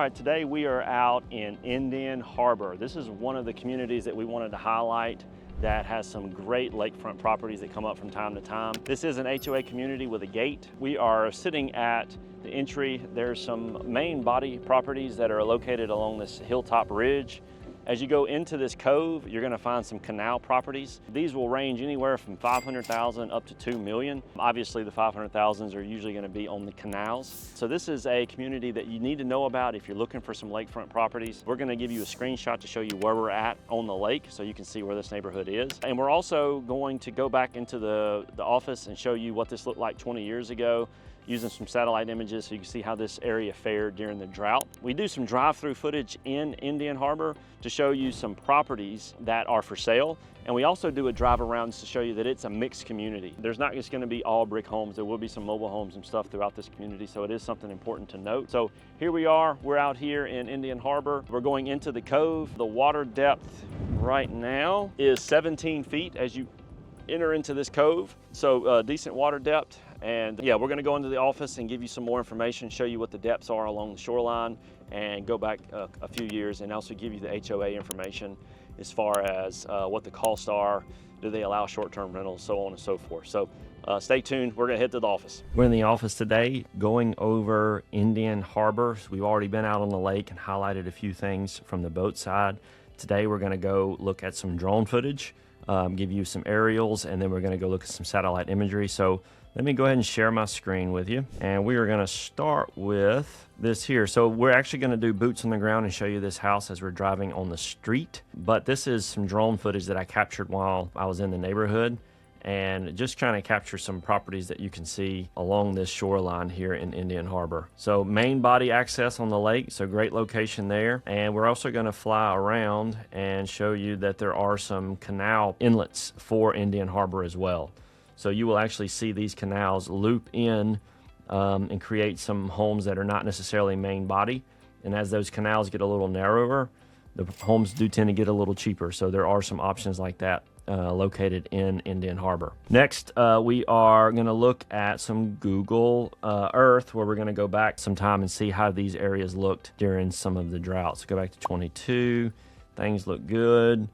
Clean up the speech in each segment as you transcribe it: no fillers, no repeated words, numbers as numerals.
right, today we are out in Indian Harbor. This is one of the communities that we wanted to highlight that has some great lakefront properties that come up from time to time. This is an HOA community with a gate. We are sitting at the entry. There's some main body properties that are located along this hilltop ridge. As you go into this cove, you're gonna find some canal properties. These will range anywhere from 500,000 up to 2 million. Obviously the 500,000s are usually gonna be on the canals. So this is a community that you need to know about if you're looking for some lakefront properties. We're gonna give you a screenshot to show you where we're at on the lake so you can see where this neighborhood is. And we're also going to go back into the office and show you what this looked like 20 years ago, using some satellite images so you can see how this area fared during the drought. We do some drive-through footage in Indian Harbor to show you some properties that are for sale. And we also do a drive around to show you that it's a mixed community. There's not just gonna be all brick homes. There will be some mobile homes and stuff throughout this community. So it is something important to note. So here we are, we're out here in Indian Harbor. We're going into the cove. The water depth right now is 17 feet as you enter into this cove. So decent water depth. And yeah, we're gonna go into the office and give you some more information, show you what the depths are along the shoreline, and go back a few years and also give you the HOA information as far as what the costs are, do they allow short-term rentals, so on and so forth. So stay tuned, we're gonna head to the office. We're in the office today going over Indian Harbor. So we've already been out on the lake and highlighted a few things from the boat side. Today we're gonna go look at some drone footage, give you some aerials, and then we're gonna go look at some satellite imagery. So let me go ahead and share my screen with you. And we are gonna start with this here. So we're actually gonna do boots on the ground and show you this house as we're driving on the street. But this is some drone footage that I captured while I was in the neighborhood, and just trying to capture some properties that you can see along this shoreline here in Indian Harbor. So main body access on the lake, so great location there. And we're also gonna fly around and show you that there are some canal inlets for Indian Harbor as well. So you will actually see these canals loop in and create some homes that are not necessarily main body. And as those canals get a little narrower, the homes do tend to get a little cheaper. So there are some options like that located in Indian Harbor. Next, we are gonna look at some Google Earth, where we're gonna go back some time and see how these areas looked during some of the droughts. So go back to 22, things look good.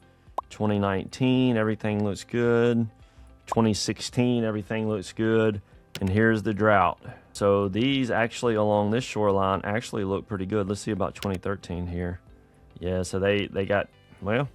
2019, everything looks good. 2016, everything looks good. And here's the drought. So these actually along this shoreline actually look pretty good. Let's see about 2013 here. Yeah, so they got, well,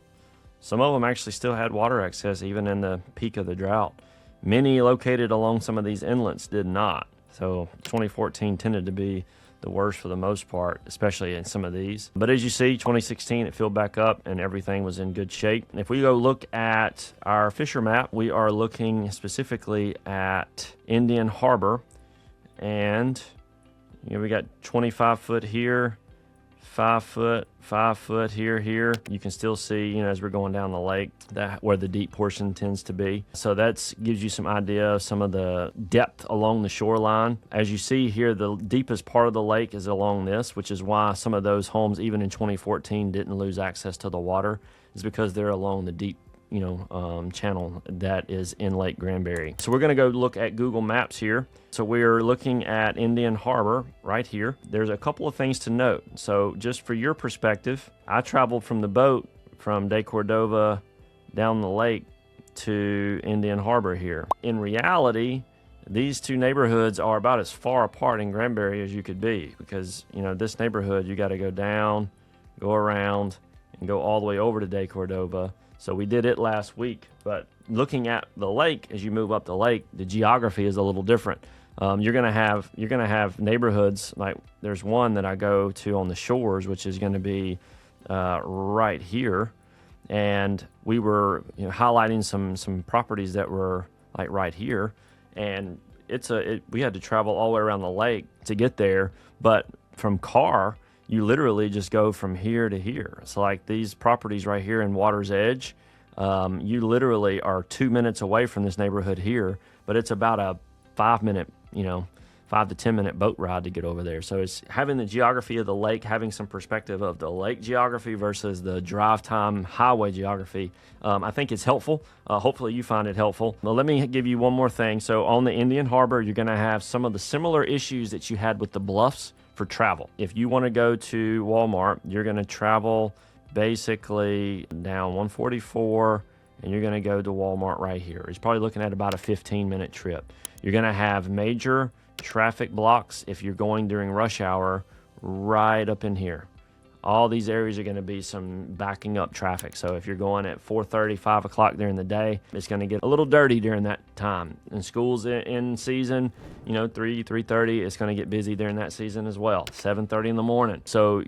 some of them actually still had water access even in the peak of the drought. Many located along some of these inlets did not. So 2014 tended to be the worst for the most part, especially in some of these. But as you see, 2016, it filled back up and everything was in good shape. If we go look at our Fisher map, we are looking specifically at Indian Harbor. And you know, we got 25 foot here, 5 foot here. You can still see, you know, as we're going down the lake, that where the deep portion tends to be. So that gives you some idea of some of the depth along the shoreline. As you see here, the deepest part of the lake is along this, which is why some of those homes, even in 2014, didn't lose access to the water, is because they're along the deep, you know, channel that is in Lake Granbury. So we're gonna go look at Google Maps here. So we're looking at Indian Harbor right here. There's a couple of things to note. So just for your perspective, I traveled from the boat from De Cordova down the lake to Indian Harbor here. In reality, these two neighborhoods are about as far apart in Granbury as you could be, because, you know, this neighborhood, you got to go down, go around, and go all the way over to De Cordova. So we did it last week, but looking at the lake, as you move up the lake, the geography is a little different. You're gonna have neighborhoods, like there's one that I go to on the shores, which is gonna be right here, and we were, you know, highlighting some properties that were like right here, and we had to travel all the way around the lake to get there, but from car, you literally just go from here to here. So like these properties right here in Water's Edge, you literally are 2 minutes away from this neighborhood here, but it's about a 5 minute, you know, 5 to 10 minute boat ride to get over there. So it's having the geography of the lake, having some perspective of the lake geography versus the drive time highway geography. I think it's helpful. Hopefully you find it helpful. Well, let me give you one more thing. So on the Indian Harbor, you're gonna have some of the similar issues that you had with the bluffs for travel. If you want to go to Walmart, you're going to travel basically down 144 and you're going to go to Walmart right here. It's probably looking at about a 15-minute trip. You're going to have major traffic blocks if you're going during rush hour right up in here. All these areas are going to be some backing up traffic. So if you're going at 4:30, 5 o'clock during the day, it's going to get a little dirty during that time. And school's in season, 3:30, it's going to get busy during that season as well. 7:30 in the morning. So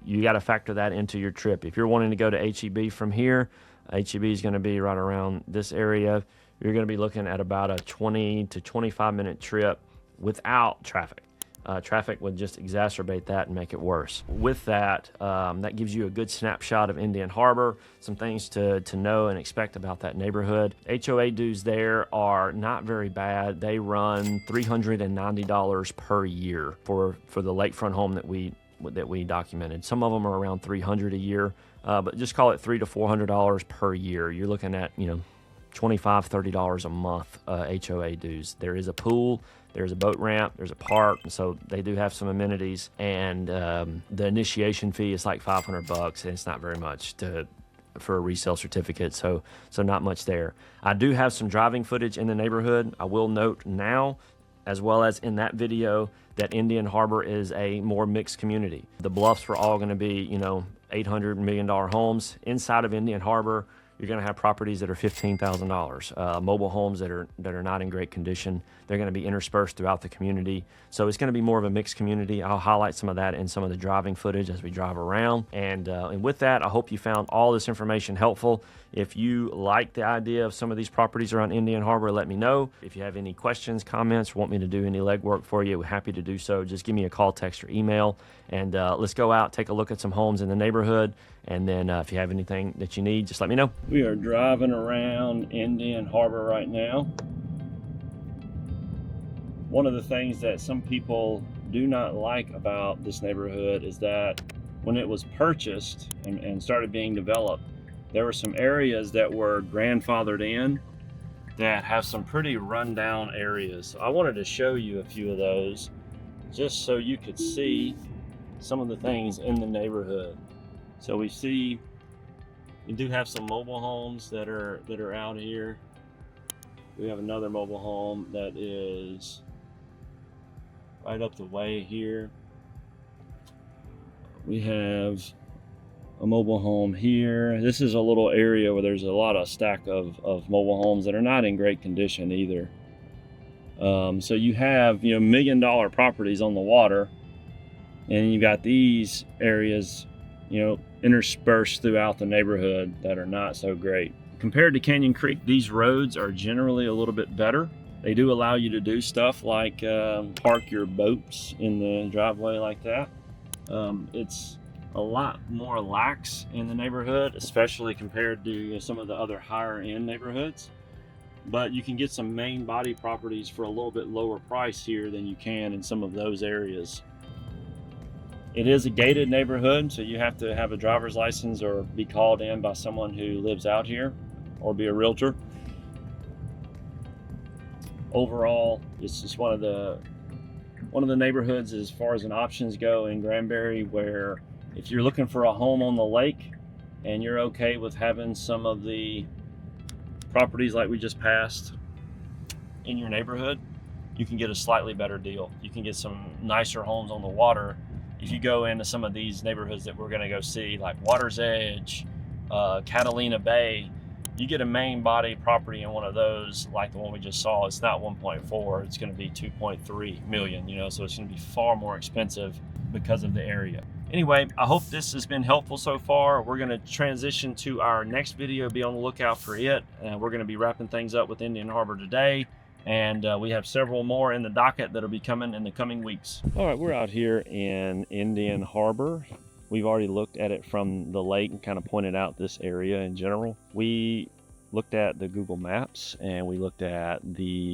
you got to factor that into your trip. If you're wanting to go to HEB from here, HEB is going to be right around this area. You're going to be looking at about a 20 to 25-minute trip without traffic. Traffic would just exacerbate that and make it worse. With that, that gives you a good snapshot of Indian Harbor, some things to know and expect about that neighborhood. HOA dues there are not very bad. They run $390 per year for the lakefront home that we documented. Some of them are around $300 a year, but just call it $300 to $400 per year. You're looking at $25, $30 a month HOA dues. There is a pool, there's a boat ramp, there's a park, so they do have some amenities, and the initiation fee is like $500, and it's not very much for a resale certificate, so not much there. I do have some driving footage in the neighborhood. I will note now, as well as in that video, that Indian Harbor is a more mixed community. The bluffs were all going to be, $800 million homes. Inside of Indian Harbor, you're going to have properties that are $15,000, mobile homes that are not in great condition. They're going to be interspersed throughout the community. So it's going to be more of a mixed community. I'll highlight some of that in some of the driving footage as we drive around. And with that, I hope you found all this information helpful. If you like the idea of some of these properties around Indian Harbor, let me know. If you have any questions, comments, want me to do any legwork for you, we're happy to do so. Just give me a call, text, or email, and let's go out, take a look at some homes in the neighborhood. And then if you have anything that you need, just let me know. We are driving around Indian Harbor right now. One of the things that some people do not like about this neighborhood is that when it was purchased and started being developed, there were some areas that were grandfathered in that have some pretty rundown areas. So I wanted to show you a few of those just so you could see some of the things in the neighborhood. So we do have some mobile homes that are out here. We have another mobile home that is right up the way here. We have a mobile home here. This is a little area where there's a lot of stack of mobile homes that are not in great condition either. So you have $1 million properties on the water, and you got these areas interspersed throughout the neighborhood that are not so great. Compared to Canyon Creek, these roads are generally a little bit better. They do allow you to do stuff like park your boats in the driveway like that. It's a lot more lax in the neighborhood, especially compared to some of the other higher end neighborhoods. But you can get some main body properties for a little bit lower price here than you can in some of those areas. It is a gated neighborhood, so you have to have a driver's license or be called in by someone who lives out here or be a realtor. Overall, it's just one of the neighborhoods as far as options go in Granbury, where if you're looking for a home on the lake and you're okay with having some of the properties like we just passed in your neighborhood, you can get a slightly better deal. You can get some nicer homes on the water if you go into some of these neighborhoods that we're going to go see, like Water's Edge, Catalina Bay. You get a main body property in one of those, like the one we just saw. It's not 1.4, it's going to be 2.3 million, so it's going to be far more expensive because of the area. Anyway, I hope this has been helpful so far. We're going to transition to our next video. Be on the lookout for it. We're going to be wrapping things up with Indian Harbor today, and we have several more in the docket that'll be coming in the coming weeks. All right, we're out here in Indian Harbor. We've already looked at it from the lake and kind of pointed out this area in general. We looked at the Google Maps, and we looked at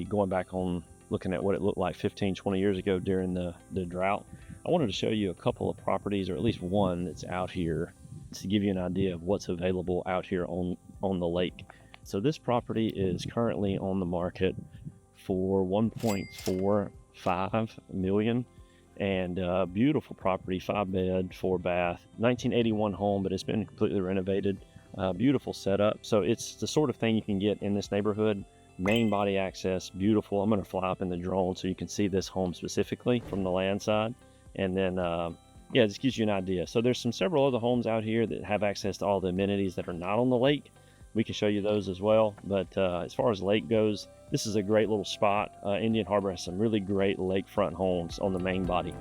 going back on looking at what it looked like 15, 20 years ago during the drought. I wanted to show you a couple of properties, or at least one that's out here, to give you an idea of what's available out here on the lake. So this property is currently on the market for $1.45 million. And beautiful property, 5-bed, 4-bath, 1981 home, but it's been completely renovated. Beautiful setup. So it's the sort of thing you can get in this neighborhood. Main body access, beautiful. I'm going to fly up in the drone so you can see this home specifically from the land side. And then, yeah, this gives you an idea. So there's several other homes out here that have access to all the amenities that are not on the lake. We can show you those as well. But as far as lake goes, this is a great little spot. Indian Harbor has some really great lakefront homes on the main body.